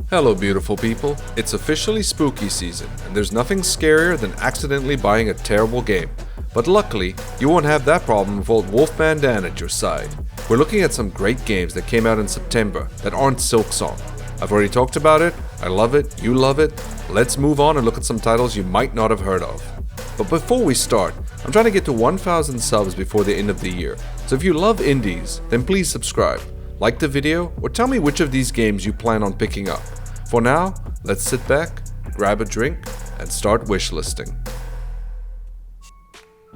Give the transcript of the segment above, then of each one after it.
Hello beautiful people, it's officially spooky season and there's nothing scarier than accidentally buying a terrible game. But luckily, you won't have that problem with old WolfmanDan at your side. We're looking at some great games that came out in September that aren't silksong. I've already talked about it, I love it, you love it. Let's move on and look at some titles you might not have heard of. But before we start, I'm trying to get to 1,000 subs before the end of the year. So if you love indies, then please subscribe, like the video, or tell me which of these games you plan on picking up. For now, let's sit back, grab a drink, and start wishlisting.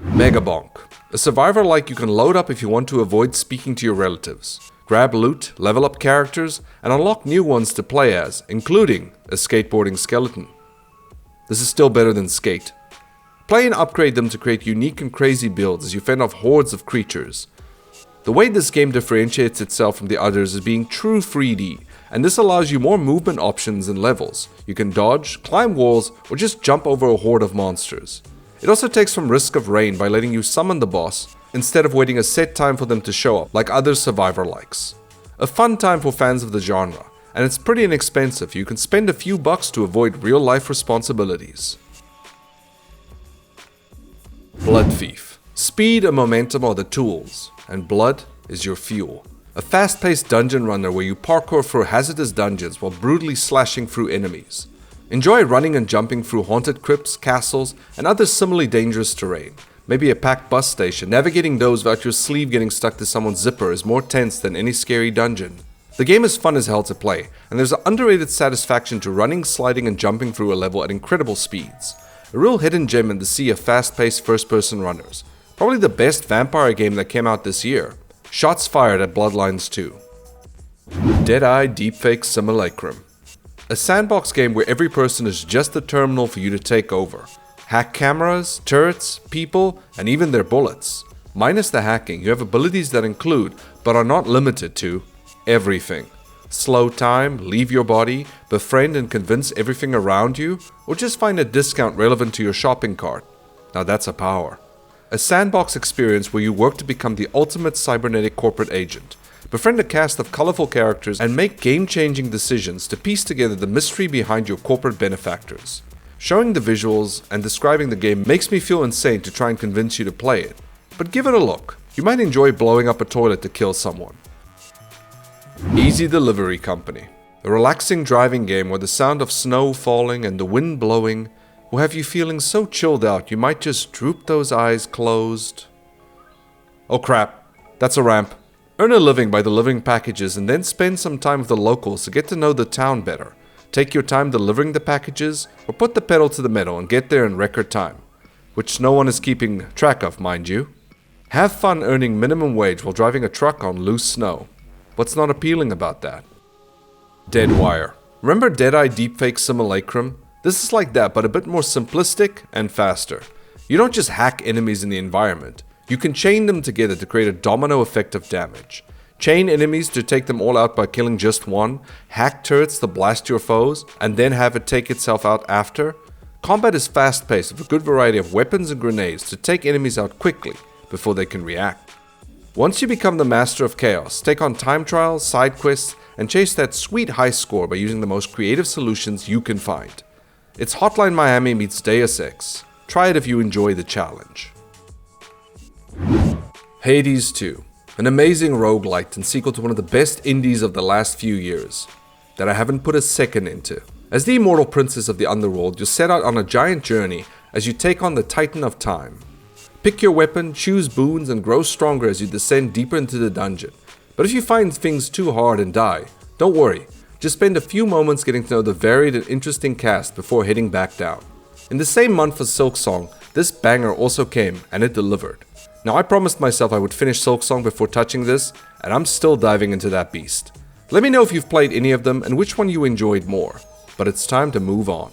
Megabonk, a survivor-like you can load up if you want to avoid speaking to your relatives. Grab loot, level up characters, and unlock new ones to play as, including a skateboarding skeleton. This is still better than Skate. Play and upgrade them to create unique and crazy builds as you fend off hordes of creatures. The way this game differentiates itself from the others is being true 3D, and this allows you more movement options and levels. You can dodge, climb walls, or just jump over a horde of monsters. It also takes from risk of rain by letting you summon the boss, instead of waiting a set time for them to show up, like other survivor likes. A fun time for fans of the genre, and it's pretty inexpensive. You can spend a few bucks to avoid real life responsibilities. Bloodthief. Speed and momentum are the tools, and blood is your fuel. A fast-paced dungeon runner where you parkour through hazardous dungeons while brutally slashing through enemies. Enjoy running and jumping through haunted crypts, castles, and other similarly dangerous terrain. Maybe a packed bus station. Navigating those without your sleeve getting stuck to someone's zipper is more tense than any scary dungeon. The game is fun as hell to play, and there's an underrated satisfaction to running, sliding, and jumping through a level at incredible speeds. A real hidden gem in the sea of fast-paced first-person runners. Probably the best vampire game that came out this year. Shots fired at Bloodlines 2. Deadeye Deepfake Simulacrum. A sandbox game where every person is just a terminal for you to take over. Hack cameras, turrets, people, and even their bullets. Minus the hacking, you have abilities that include, but are not limited to, everything. Slow time, leave your body, befriend and convince everything around you, or just find a discount relevant to your shopping cart. Now that's a power. A sandbox experience where you work to become the ultimate cybernetic corporate agent. Befriend a cast of colorful characters and make game-changing decisions to piece together the mystery behind your corporate benefactors. Showing the visuals and describing the game makes me feel insane to try and convince you to play it. But give it a look. You might enjoy blowing up a toilet to kill someone. Easy Delivery Company. A relaxing driving game where the sound of snow falling and the wind blowing will have you feeling so chilled out you might just droop those eyes closed. Oh crap, that's a ramp. Earn a living by delivering packages and then spend some time with the locals to get to know the town better. Take your time delivering the packages, or put the pedal to the metal and get there in record time. Which no one is keeping track of, mind you. Have fun earning minimum wage while driving a truck on loose snow. What's not appealing about that? Deadwire. Remember Deadeye Deepfake Simulacrum? This is like that, but a bit more simplistic and faster. You don't just hack enemies in the environment. You can chain them together to create a domino effect of damage. Chain enemies to take them all out by killing just one, hack turrets to blast your foes, and then have it take itself out after. Combat is fast-paced with a good variety of weapons and grenades to take enemies out quickly before they can react. Once you become the master of chaos, take on time trials, side quests, and chase that sweet high score by using the most creative solutions you can find. It's Hotline Miami meets Deus Ex. Try it if you enjoy the challenge. Hades 2. An amazing roguelite and sequel to one of the best indies of the last few years that I haven't put a second into. As the immortal princess of the underworld, you set out on a giant journey as you take on the Titan of Time. Pick your weapon, choose boons, and grow stronger as you descend deeper into the dungeon. But if you find things too hard and die, don't worry. Just spend a few moments getting to know the varied and interesting cast before heading back down. In the same month as Silksong, this banger also came, and it delivered. Now I promised myself I would finish Silksong before touching this, and I'm still diving into that beast. Let me know if you've played any of them and which one you enjoyed more. But it's time to move on.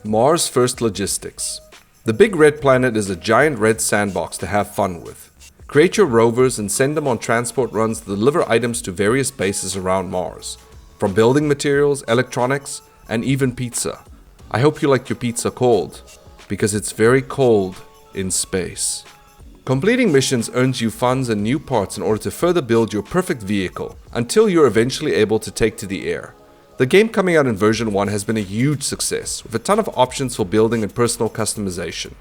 Mars First Logistics. The Big Red Planet is a giant red sandbox to have fun with. Create your rovers and send them on transport runs to deliver items to various bases around Mars. From building materials, electronics, and even pizza. I hope you like your pizza cold, because it's very cold in space. Completing missions earns you funds and new parts in order to further build your perfect vehicle, until you're eventually able to take to the air. The game coming out in version 1 has been a huge success, with a ton of options for building and personal customization.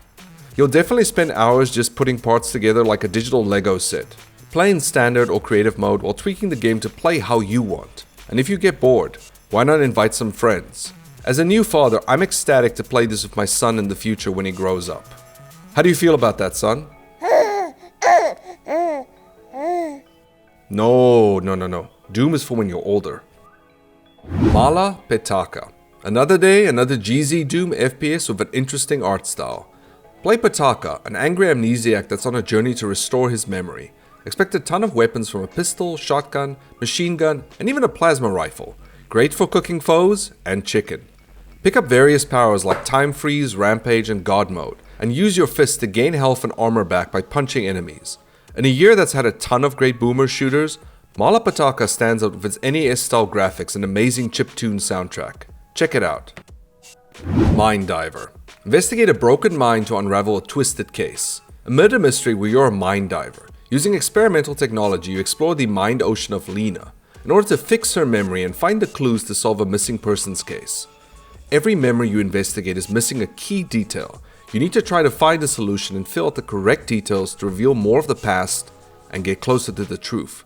You'll definitely spend hours just putting parts together like a digital Lego set. Play in standard or creative mode while tweaking the game to play how you want. And if you get bored, why not invite some friends? As a new father, I'm ecstatic to play this with my son in the future when he grows up. How do you feel about that, son? No. Doom is for when you're older. Mala Petaka. Another day, another GZ Doom FPS with an interesting art style. Play Petaka, an angry amnesiac that's on a journey to restore his memory. Expect a ton of weapons from a pistol, shotgun, machine gun, and even a plasma rifle. Great for cooking foes and chicken. Pick up various powers like Time Freeze, Rampage, and God Mode, and use your fists to gain health and armor back by punching enemies. In a year that's had a ton of great boomer shooters, Mala Petaka stands out with its NES-style graphics and amazing chiptune soundtrack. Check it out. Mind Diver. Investigate a broken mind to unravel a twisted case. A murder mystery where you're a mind diver. Using experimental technology, you explore the mind ocean of Lena in order to fix her memory and find the clues to solve a missing persons case. Every memory you investigate is missing a key detail. You need to try to find a solution and fill out the correct details to reveal more of the past and get closer to the truth.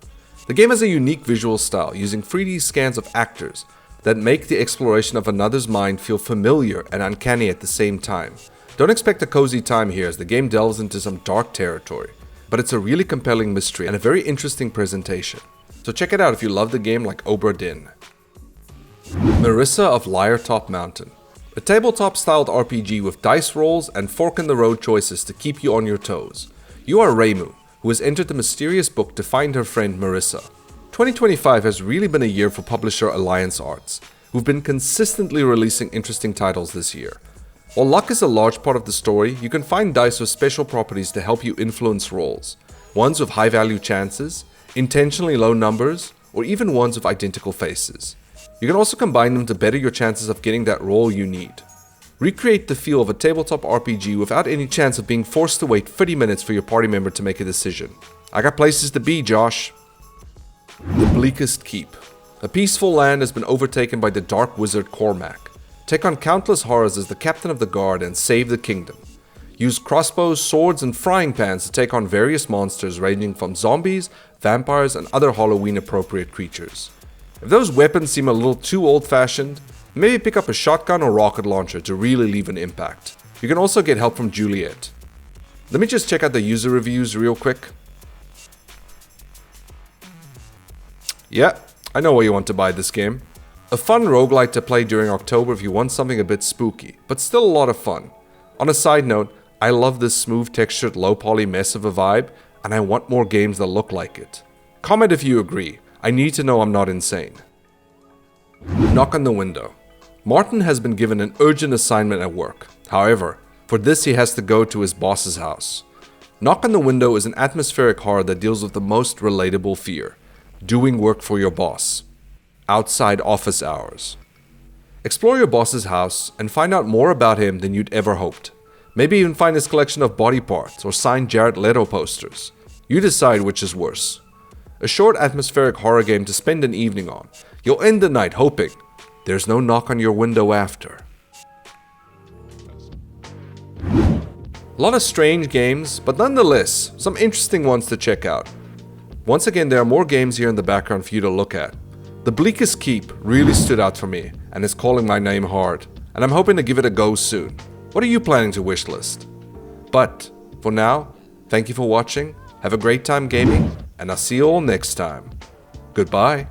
The game has a unique visual style, using 3D scans of actors that make the exploration of another's mind feel familiar and uncanny at the same time. Don't expect a cozy time here, as the game delves into some dark territory, but it's a really compelling mystery and a very interesting presentation. So check it out if you love the game like Obra Dinn. Marisa of Liartop Mountain. A tabletop-styled RPG with dice rolls and fork-in-the-road choices to keep you on your toes. You are Reimu, who has entered the mysterious book to find her friend Marisa. 2025 has really been a year for publisher Alliance Arts, who've been consistently releasing interesting titles this year. While luck is a large part of the story, you can find dice with special properties to help you influence rolls. Ones with high-value chances, intentionally low numbers, or even ones with identical faces. You can also combine them to better your chances of getting that roll you need. Recreate the feel of a tabletop RPG without any chance of being forced to wait 30 minutes for your party member to make a decision. I got places to be, Josh. The Bleakest Keep. A peaceful land has been overtaken by the dark wizard Cormac. Take on countless horrors as the captain of the guard and save the kingdom. Use crossbows, swords, and frying pans to take on various monsters ranging from zombies, vampires, and other Halloween-appropriate creatures. If those weapons seem a little too old-fashioned, maybe pick up a shotgun or rocket launcher to really leave an impact. You can also get help from Juliet. Let me just check out the user reviews real quick. Yeah, I know why you want to buy this game. A fun roguelite to play during October if you want something a bit spooky, but still a lot of fun. On a side note, I love this smooth textured low poly mess of a vibe, and I want more games that look like it. Comment if you agree. I need to know I'm not insane. Knock on the window. Martin has been given an urgent assignment at work. However, for this he has to go to his boss's house. Knock on the Window is an atmospheric horror that deals with the most relatable fear: doing work for your boss. Outside office hours. Explore your boss's house and find out more about him than you'd ever hoped. Maybe even find his collection of body parts or signed Jared Leto posters. You decide which is worse. A short atmospheric horror game to spend an evening on. You'll end the night hoping there's no knock on your window after. A lot of strange games, but nonetheless, some interesting ones to check out. Once again, there are more games here in the background for you to look at. The Bleakest Keep really stood out for me and is calling my name hard, and I'm hoping to give it a go soon. What are you planning to wishlist? But for now, thank you for watching, have a great time gaming, and I'll see you all next time. Goodbye.